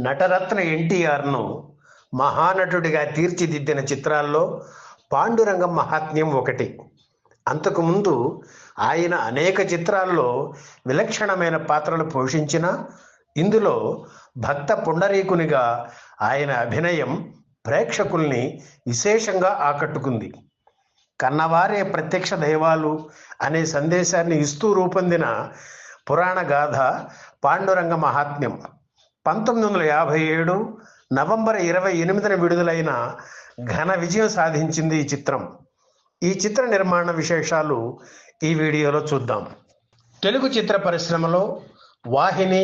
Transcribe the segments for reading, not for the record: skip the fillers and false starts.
నటరత్న ఎన్టీఆర్ను మహానటుడిగా తీర్చిదిద్దిన చిత్రాల్లో పాండురంగం మహాత్మ్యం ఒకటి. అంతకుముందు ఆయన అనేక చిత్రాల్లో విలక్షణమైన పాత్రలు పోషించిన ఇందులో భక్త పుండరీకునిగా ఆయన అభినయం ప్రేక్షకుల్ని విశేషంగా ఆకట్టుకుంది. కన్నవారే ప్రత్యక్ష దైవాలు అనే సందేశాన్ని ఇస్తూ రూపొందిన పురాణ గాథ పాండురంగ మహాత్మ్యం 1957 నవంబర్ 28న విడుదలైన ఘన విజయం సాధించింది ఈ చిత్రం. ఈ చిత్ర నిర్మాణ విశేషాలు ఈ వీడియోలో చూద్దాం. తెలుగు చిత్ర పరిశ్రమలో వాహిని,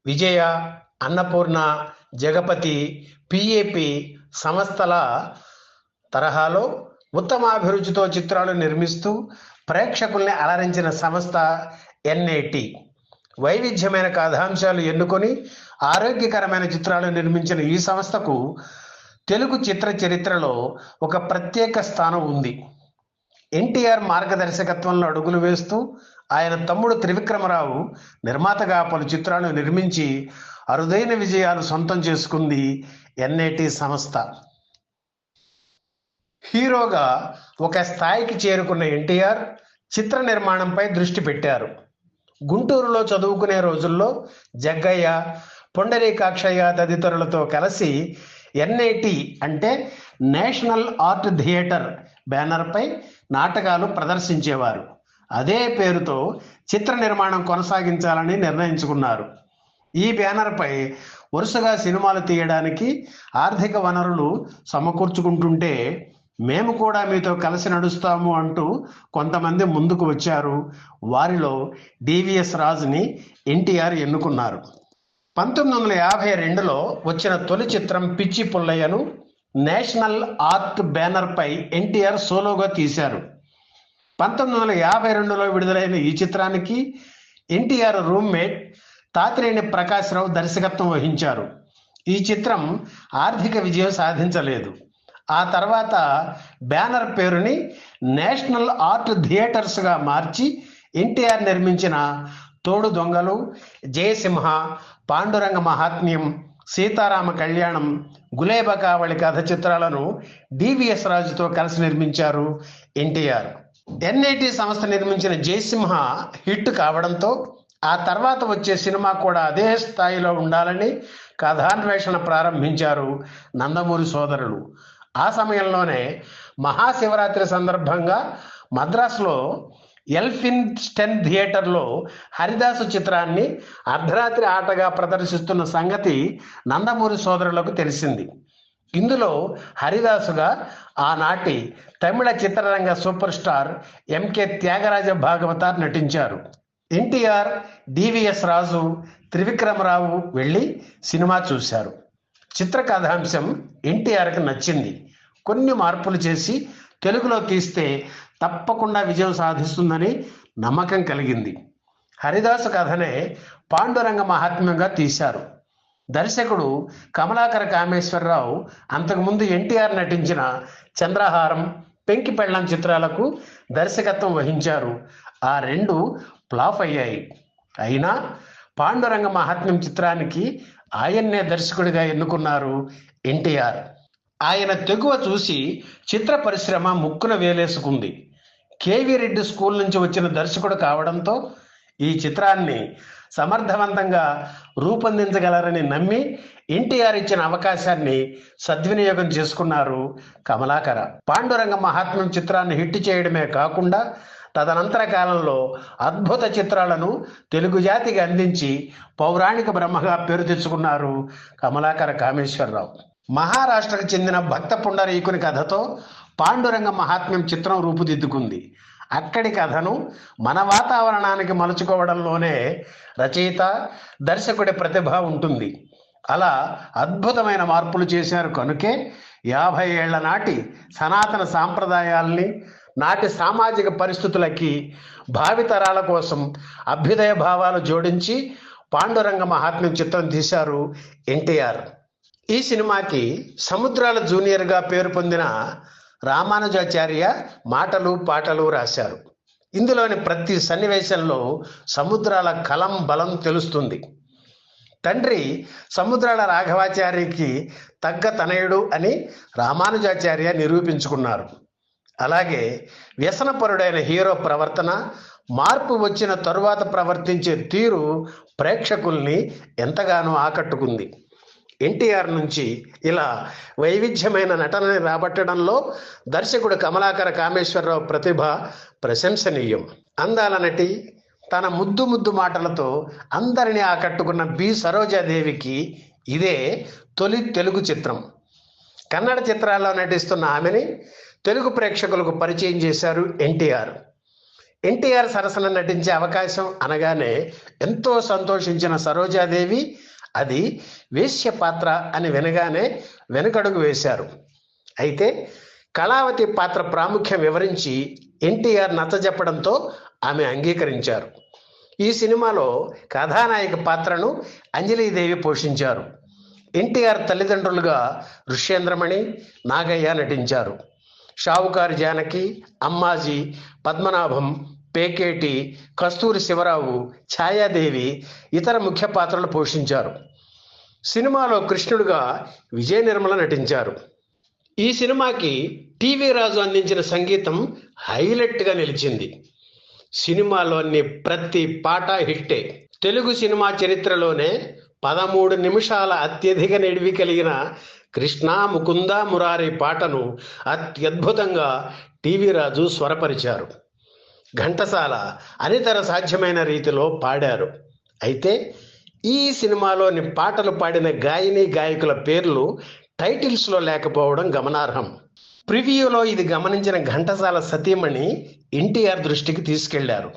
విజయ, అన్నపూర్ణ, జగపతి, పిఏపి సంస్థల తరహాలో ఉత్తమాభిరుచితో చిత్రాలు నిర్మిస్తూ ప్రేక్షకుల్ని అలరించిన సంస్థ ఎన్ఏటి. వైవిధ్యమైన కథాంశాలు ఎన్నుకొని ఆరోగ్యకరమైన చిత్రాలు నిర్మించిన ఈ సంస్థకు తెలుగు చిత్ర చరిత్రలో ఒక ప్రత్యేక స్థానం ఉంది. ఎన్టీఆర్ మార్గదర్శకత్వంలో అడుగులు వేస్తూ ఆయన తమ్ముడు త్రివిక్రమరావు నిర్మాతగా పలు చిత్రాలు నిర్మించి అరుదైన విజయాలు సొంతం చేసుకుంది ఎన్ఏటి సంస్థ. హీరోగా ఒక స్థాయికి చేరుకున్న ఎన్టీఆర్ చిత్ర నిర్మాణంపై దృష్టి పెట్టారు. గుంటూరులో చదువుకునే రోజుల్లో జగ్గయ్య, పొండరీకాక్షయ్య తదితరులతో కలిసి ఎన్ఐటి అంటే నేషనల్ ఆర్ట్ థియేటర్ బ్యానర్పై నాటకాలు ప్రదర్శించేవారు. అదే పేరుతో చిత్ర నిర్మాణం కొనసాగించాలని నిర్ణయించుకున్నారు. ఈ బ్యానర్పై వరుసగా సినిమాలు తీయడానికి ఆర్థిక వనరులు సమకూర్చుకుంటుంటే మేము కూడా మీతో కలిసి నడుస్తాము అంటూ కొంతమంది ముందుకు వచ్చారు. వారిలో డివిఎస్ రాజుని ఎన్టీఆర్ ఎన్నుకున్నారు. 1952లో వచ్చిన తొలి చిత్రం పిచ్చి పుల్లయ్యను నేషనల్ ఆర్ట్ బ్యానర్పై ఎన్టీఆర్ సోలోగా తీశారు. 1952లో విడుదలైన ఈ చిత్రానికి ఎన్టీఆర్ రూమ్మేట్ తాతినేని ప్రకాశ్రావు దర్శకత్వం వహించారు. ఈ చిత్రం ఆర్థిక విజయం సాధించలేదు. ఆ తర్వాత బ్యానర్ పేరుని నేషనల్ ఆర్ట్ థియేటర్స్గా మార్చి ఎన్టీఆర్ నిర్మించిన తోడు దొంగలు, జయసింహ, పాండురంగ మహాత్మ్యం, సీతారామ కళ్యాణం, గులేబకావళి కథ చిత్రాలను డివిఎస్ రాజుతో కలిసి నిర్మించారు ఎన్టీఆర్. ఎన్ఐటి సంస్థ నిర్మించిన జయసింహ హిట్ కావడంతో ఆ తర్వాత వచ్చే సినిమా కూడా అదే స్థాయిలో ఉండాలని కథాన్వేషణ ప్రారంభించారు నందమూరి సోదరులు. ఆ సమయంలోనే మహాశివరాత్రి సందర్భంగా మద్రాసులో ఎల్ఫిన్స్టన్ థియేటర్లో హరిదాసు చిత్రాన్ని అర్ధరాత్రి ఆటగా ప్రదర్శిస్తున్న సంగతి నందమూరి సోదరులకు తెలిసింది. ఇందులో హరిదాసుగా ఆనాటి తమిళ చిత్రరంగ సూపర్ స్టార్ ఎంకే త్యాగరాజ భాగవతార్ నటించారు. ఎన్టీఆర్, డివిఎస్ రాజు, త్రివిక్రమరావు వెళ్ళి సినిమా చూశారు. చిత్ర కథాంశం ఎన్టీఆర్కి నచ్చింది. కొన్ని మార్పులు చేసి తెలుగులో తీస్తే తప్పకుండా విజయం సాధిస్తుందని నమ్మకం కలిగింది. హరిదాసు కథనే పాండురంగ మహాత్మ్యంగా తీశారు. దర్శకుడు కమలాకర కామేశ్వరరావు అంతకుముందు ఎన్టీఆర్ నటించిన చంద్రహారం, పెంకి పెళ్ళాం చిత్రాలకు దర్శకత్వం వహించారు. ఆ రెండు ఫ్లాప్ అయ్యాయి. అయినా పాండురంగ మహాత్మ్యం చిత్రానికి ఆయన్నే దర్శకుడిగా ఎన్నుకున్నారు ఎన్టీఆర్. ఆయన తెగువ చూసి చిత్ర పరిశ్రమ ముక్కున వేలేసుకుంది. కేవీ రెడ్డి స్కూల్ నుంచి వచ్చిన దర్శకుడు కావడంతో ఈ చిత్రాన్ని సమర్థవంతంగా రూపొందించగలరని నమ్మి ఎన్టీఆర్ ఇచ్చిన అవకాశాన్ని సద్వినియోగం చేసుకున్నారు కమలాకర. పాండురంగ మహాత్మ్యం చిత్రాన్ని హిట్ చేయడమే కాకుండా తదనంతర కాలంలో అద్భుత చిత్రాలను తెలుగు జాతికి అందించి పౌరాణిక బ్రహ్మగా పేరు తెచ్చుకున్నారు కమలాకర కామేశ్వరరావు. మహారాష్ట్రకు చెందిన భక్త పుండరీకుని కథతో పాండురంగ మహాత్మ్యం చిత్రం రూపుదిద్దుకుంది. అక్కడి కథను మన వాతావరణానికి మలుచుకోవడంలోనే రచయిత, దర్శకుడి ప్రతిభ ఉంటుంది. అలా అద్భుతమైన మార్పులు చేశారు కనుకే 50 ఏళ్ల నాటి సనాతన సాంప్రదాయాల్ని నాటి సామాజిక పరిస్థితులకి భావితరాల కోసం అభ్యుదయ భావాలు జోడించి పాండురంగ మహాత్మ్యం చిత్రం తీశారు ఎన్టీఆర్. ఈ సినిమాకి సముద్రాల జూనియర్గా పేరు పొందిన రామానుజాచార్య మాటలు పాటలు రాశారు. ఇందులోని ప్రతి సన్నివేశంలో సముద్రాల కలం బలం తెలుస్తుంది. తండ్రి సముద్రాల రాఘవాచార్యకి తగ్గ తనయుడు అని రామానుజాచార్య నిరూపించుకున్నారు. అలాగే వ్యసనపరుడైన హీరో ప్రవర్తన, మార్పు వచ్చిన తరువాత ప్రవర్తించే తీరు ప్రేక్షకుల్ని ఎంతగానో ఆకట్టుకుంది. ఎన్టీఆర్ నుంచి ఇలా వైవిధ్యమైన నటనని రాబట్టడంలో దర్శకుడు కమలాకర కామేశ్వరరావు ప్రతిభ ప్రశంసనీయం. అందాల నటి, తన ముద్దు ముద్దు మాటలతో అందరినీ ఆకట్టుకున్న బి సరోజాదేవికి ఇదే తొలి తెలుగు చిత్రం. కన్నడ చిత్రాల్లో నటిస్తున్న ఆమెని తెలుగు ప్రేక్షకులకు పరిచయం చేశారు ఎన్టీఆర్. ఎన్టీఆర్ సరసన నటించే అవకాశం అనగానే ఎంతో సంతోషించిన సరోజాదేవి అది వేశ్య పాత్ర అని వినగానే వెనుకడుగు వేశారు. అయితే కళావతి పాత్ర ప్రాముఖ్యం వివరించి ఎన్టీఆర్ నచ్చజెప్పడంతో ఆమె అంగీకరించారు. ఈ సినిమాలో కథానాయక పాత్రను అంజలీదేవి పోషించారు. ఎన్టీఆర్ తల్లిదండ్రులుగా ఋష్యేంద్రమణి, నాగయ్య నటించారు. షావుకారు జానకి, అమ్మాజీ, పద్మనాభం, పేకేటి, కస్తూరి శివరావు, ఛాయాదేవి ఇతర ముఖ్య పాత్రలు పోషించారు. సినిమాలో కృష్ణుడిగా విజయ నిర్మల నటించారు. ఈ సినిమాకి టీవీ రాజు అందించిన సంగీతం హైలైట్గా నిలిచింది. సినిమాలోని ప్రతి పాట హిట్టే. తెలుగు సినిమా చరిత్రలోనే 13 నిమిషాల అత్యధిక నిడివి కలిగిన కృష్ణ ముకుంద మురారి పాటను అత్యద్భుతంగా టీవీ రాజు స్వరపరిచారు. ఘంటసాల అనితర సాధ్యమైన రీతిలో పాడారు. అయితే ఈ సినిమాలోని పాటలు పాడిన గాయని గాయకుల పేర్లు టైటిల్స్లో లేకపోవడం గమనార్హం. ప్రివ్యూలో ఇది గమనించిన ఘంటసాల సతీమణి ఎన్టీఆర్ దృష్టికి తీసుకెళ్లారు.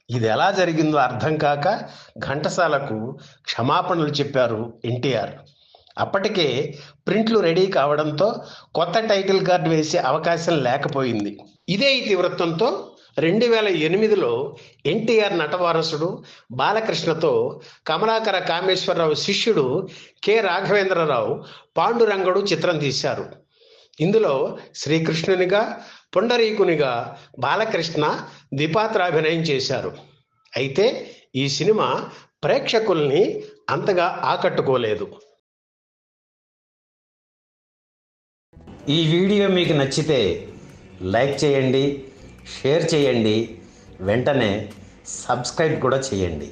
ఇది ఎలా జరిగిందో అర్థం కాక ఘంటసాలకు క్షమాపణలు చెప్పారు ఎన్టీఆర్. అప్పటికే ప్రింట్లు రెడీ కావడంతో కొత్త టైటిల్ కార్డు వేసే అవకాశం లేకపోయింది. ఇదే ఇతివృత్తంతో 2008లో ఎన్టీఆర్ నటవారసుడు బాలకృష్ణతో కమలాకర కామేశ్వరరావు శిష్యుడు కె రాఘవేంద్రరావు పాండురంగడు చిత్రం తీశారు. ఇందులో శ్రీకృష్ణునిగా, పుండరీకునిగా బాలకృష్ణ ద్విపాత్రాభినయం చేశారు. అయితే ఈ సినిమా ప్రేక్షకుల్ని అంతగా ఆకట్టుకోలేదు. ఈ వీడియో మీకు నచ్చితే లైక్ చేయండి, షేర్ చేయండి, వెంటనే సబ్స్క్రైబ్ కూడా చేయండి.